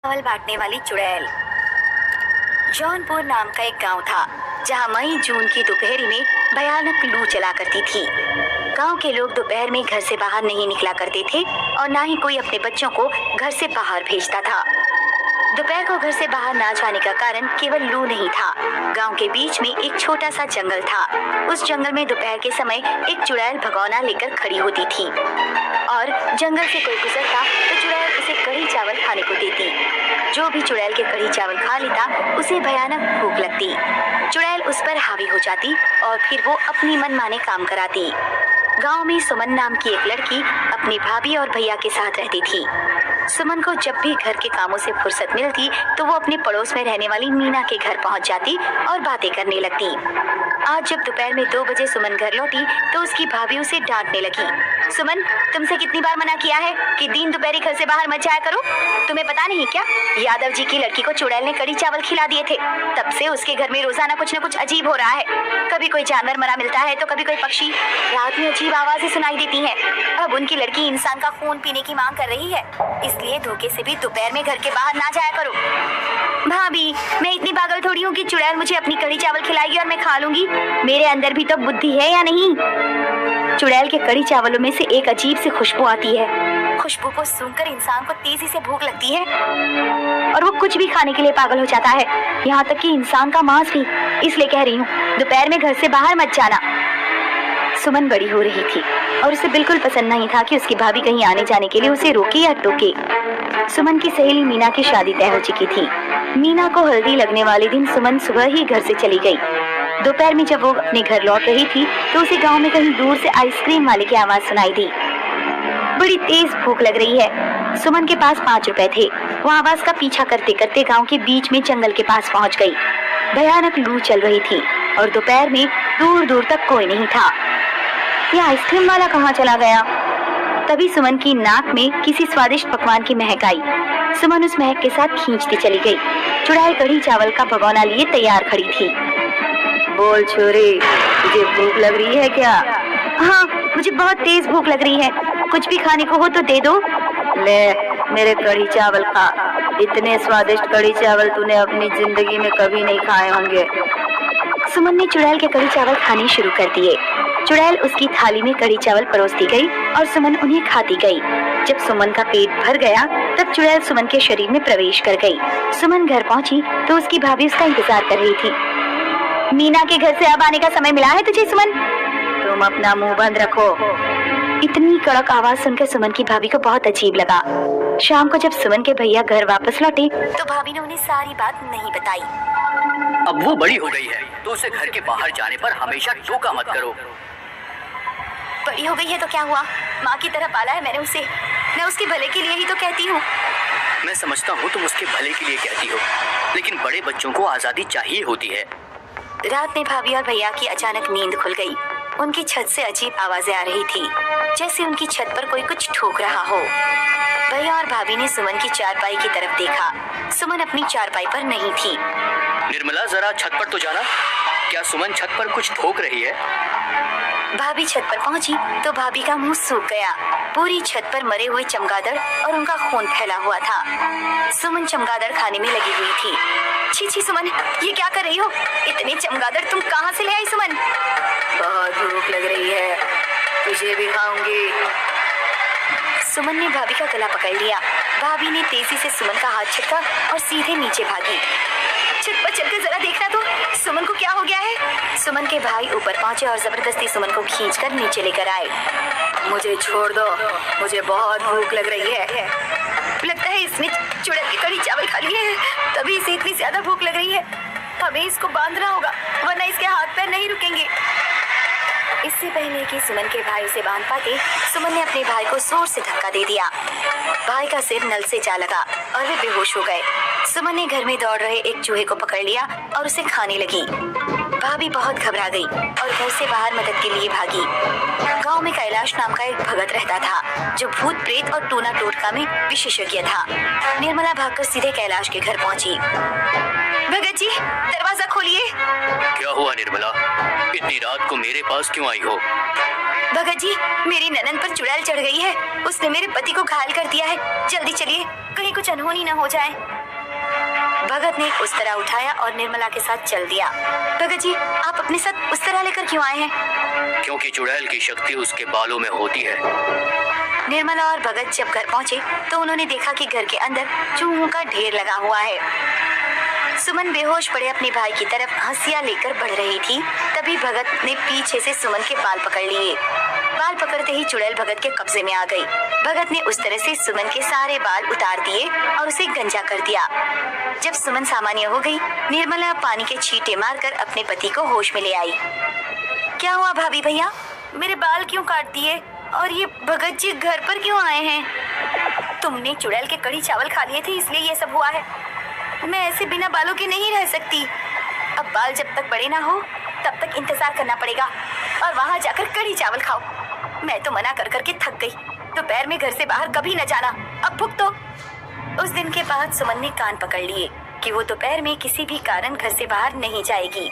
चावल बांटने वाली चुड़ैल। जौनपुर नाम का एक गांव था जहां मई जून की दोपहरी में भयानक लू चला करती थी। गांव के लोग दोपहर में घर से बाहर नहीं निकला करते थे और ना ही कोई अपने बच्चों को घर से बाहर भेजता था। दोपहर को घर से बाहर ना जाने का कारण केवल लू नहीं था। गांव के बीच में एक छोटा सा जंगल था। उस जंगल में दोपहर के समय एक चुड़ैल भगोना लेकर खड़ी होती थी और जंगल से कोई गुजरता तो चुड़ैल उसे कढ़ी चावल खाने को देती। जो भी चुड़ैल के कढ़ी चावल खा लेता उसे भयानक भूख लगती। चुड़ैल उस पर हावी हो जाती और फिर वो अपनी मनमाने काम कराती। गांव में सुमन नाम की एक लड़की अपनी भाभी और भैया के साथ रहती थी। सुमन को जब भी घर के कामों से फुर्सत मिलती तो वो अपने पड़ोस में रहने वाली मीना के घर पहुंच जाती और बातें करने लगती। आज जब दोपहर में 2 बजे सुमन घर लौटी तो उसकी भाभी उसे डांटने लगी। सुमन, तुमसे कितनी बार मना किया है कि दिन दोपहरी घर से बाहर मत जाया करो। तुम्हें पता नहीं क्या, यादव जी की लड़की को चुड़ैल ने कढ़ी चावल खिला दिए थे। तब से उसके घर में रोजाना कुछ न कुछ अजीब हो रहा है। कभी कोई जानवर मरा मिलता है तो कभी कोई पक्षी। रात में अजीब आवाजें सुनाई देती हैं। अब उनकी लड़की इंसान का खून पीने की मांग कर रही है, इसलिए धोखे से भी दोपहर में घर के बाहर ना जाया करो। भाभी, मैं इतनी पागल थोड़ी हूँ कि चुड़ैल मुझे अपनी कढ़ी चावल खिलाएगी और मैं खा लूंगी। मेरे अंदर भी तो बुद्धि है या नहीं। चुड़ैल के कढ़ी चावलों में से एक अजीब सी खुशबू आती है। खुशबू को सूंघकर इंसान को तेजी से भूख लगती है और वो कुछ भी खाने के लिए पागल हो जाता है, यहाँ तक कि इंसान का मांस भी। इसलिए कह रही हूँ, दोपहर में घर से बाहर मत जाना। सुमन बड़ी हो रही थी और उसे बिल्कुल पसंद नहीं था कि उसकी भाभी कहीं आने जाने के लिए उसे रोके या टोके। सुमन की सहेली मीना की शादी तय हो चुकी थी। मीना को हल्दी लगने वाले दिन सुमन सुबह ही घर से चली गई। दोपहर में जब वो अपने घर लौट रही थी तो उसे गांव में कहीं दूर से आइसक्रीम वाले की आवाज सुनाई दी। बड़ी तेज भूख लग रही है। सुमन के पास 5 रुपए थे। वो आवाज का पीछा करते करते गांव के बीच में जंगल के पास पहुंच गई। भयानक लू चल रही थी और दोपहर में दूर दूर तक कोई नहीं था। ये आइसक्रीम वाला कहाँ चला गया? तभी सुमन की नाक में किसी स्वादिष्ट पकवान की महक आई। सुमन उस महक के साथ खींचती चली गई। चुड़ैल कढ़ी चावल का भगोना लिए तैयार खड़ी थी। बोल छोरी, तुझे भूख लग रही है क्या? हाँ, मुझे बहुत तेज भूख लग रही है। कुछ भी खाने को हो तो दे दो। ले, मेरे कढ़ी चावल खा। इतने स्वादिष्ट कढ़ी चावल तूने अपनी जिंदगी में कभी नहीं खाए होंगे। सुमन ने चुड़ैल के कढ़ी चावल खाने शुरू कर दिए। चुड़ैल उसकी थाली में कढ़ी चावल परोसती गई और सुमन उन्हें खाती गई। जब सुमन का पेट भर गया तब चुड़ैल सुमन के शरीर में प्रवेश कर गई। सुमन घर पहुंची तो उसकी भाभी उसका इंतजार कर रही थी। मीना के घर से अब आने का समय मिला है तुझे सुमन? तुम अपना मुंह बंद रखो। इतनी कड़क आवाज सुनकर सुमन की भाभी को बहुत अजीब लगा। शाम को जब सुमन के भैया घर वापस लौटे तो भाभी ने उन्हें सारी बात नहीं बताई। अब वो बड़ी हो गई है तो उसे घर के बाहर जाने पर हमेशा टोका मत करो। बड़ी हो गई है तो क्या हुआ? माँ की तरह पाला है मैंने उसे। मैं उसके भले के लिए ही तो कहती हूँ। मैं समझता हूँ तुम उसके भले के लिए कहती हो, लेकिन बड़े बच्चों को आजादी चाहिए होती है। रात में भाभी और भैया की अचानक नींद खुल गई। उनकी छत से अजीब आवाजें आ रही थी, जैसे उनकी छत पर कोई कुछ ठोक रहा हो। भैया और भाभी ने सुमन की चारपाई की तरफ देखा। सुमन अपनी चारपाई पर नहीं थी। निर्मला, जरा छत पर तो जाना। क्या सुमन छत पर कुछ ठोक रही है? भाभी छत पर पहुंची तो भाभी का मुंह सूख गया। पूरी छत पर मरे हुए चमगादड़ और उनका खून फैला हुआ था। सुमन चमगादड़ खाने में लगी हुई थी। छी छी सुमन, ये क्या कर रही हो? इतने चमगादड़ तुम कहाँ से ले आई सुमन? बहुत भूख लग रही है, तुझे भी खाऊंगी। सुमन ने भाभी का गला पकड़ लिया। भाभी ने तेजी से सुमन का हाथ छटका और सीधे नीचे भागी। छत पर चलकर जरा देखना तो सुमन को क्या हो गया है। सुमन के भाई ऊपर पहुंचे और जबरदस्ती सुमन को खींचकर नीचे लेकर आए। मुझे छोड़ दो, मुझे बहुत भूख लग रही है। लगता है इसने चुड़ैल की कढ़ी चावल खा लिए हैं, तभी इसे इतनी ज्यादा भूख लग रही है। हमें इसको बांधना होगा वरना इसके हाथ पैर नहीं रुकेंगे। इससे पहले कि सुमन के भाई उसे बांध पाते, सुमन ने अपने भाई को जोर से धक्का दे दिया। भाई का सिर नल से जा लगा और वे बेहोश हो गए। सुमन ने घर में दौड़ रहे एक चूहे को पकड़ लिया और उसे खाने लगी। भाभी बहुत घबरा गई और घर से बाहर मदद के लिए भागी। गांव में कैलाश नाम का एक भगत रहता था जो भूत प्रेत और टोना टोटका में विशेषज्ञ था। निर्मला भागकर सीधे कैलाश के घर पहुंची। भगत जी, दरवाजा खोलिए। क्या हुआ निर्मला? इतनी रात को मेरे पास क्यों आई हो? भगत जी, मेरी ननद पर चुड़ैल चढ़ गई है। उसने मेरे पति को घायल कर दिया है। जल्दी चलिए, कहीं कुछ अनहोनी न हो जाए। भगत ने उस तरह उठाया और निर्मला के साथ चल दिया। भगत जी, आप अपने साथ उस तरह लेकर क्यों आए हैं? क्योंकि चुड़ैल की शक्ति उसके बालों में होती है। निर्मला और भगत जब घर पहुंचे तो उन्होंने देखा कि घर के अंदर चूहों का ढेर लगा हुआ है। सुमन बेहोश पड़े अपने भाई की तरफ हंसिया लेकर बढ़ रही थी। तभी भगत ने पीछे से सुमन के बाल पकड़ लिए। बाल पकड़ते ही चुड़ैल भगत के कब्जे में आ गई। भगत ने उस तरह से सुमन के सारे बाल उतार दिए और उसे गंजा कर दिया। जब सुमन सामान्य हो गई, निर्मला पानी के छींटे मारकर अपने पति को होश में ले आई। क्या हुआ भाभी भैया, मेरे बाल क्यों काट दिए और ये भगत जी घर पर क्यों आए हैं? तुमने चुड़ैल के कड़ी चावल खा लिए थे इसलिए ये सब हुआ है। मैं ऐसे बिना बालों के नहीं रह सकती। अब बाल जब तक बड़े ना हो तब तक इंतजार करना पड़ेगा और वहाँ जाकर कड़ी चावल खाओ। मैं तो मना कर करके थक गई। दोपहर में घर से बाहर कभी न जाना, अब भुगतो। उस दिन के बाद सुमन ने कान पकड़ लिए कि वो दोपहर में किसी भी कारण घर से बाहर नहीं जाएगी।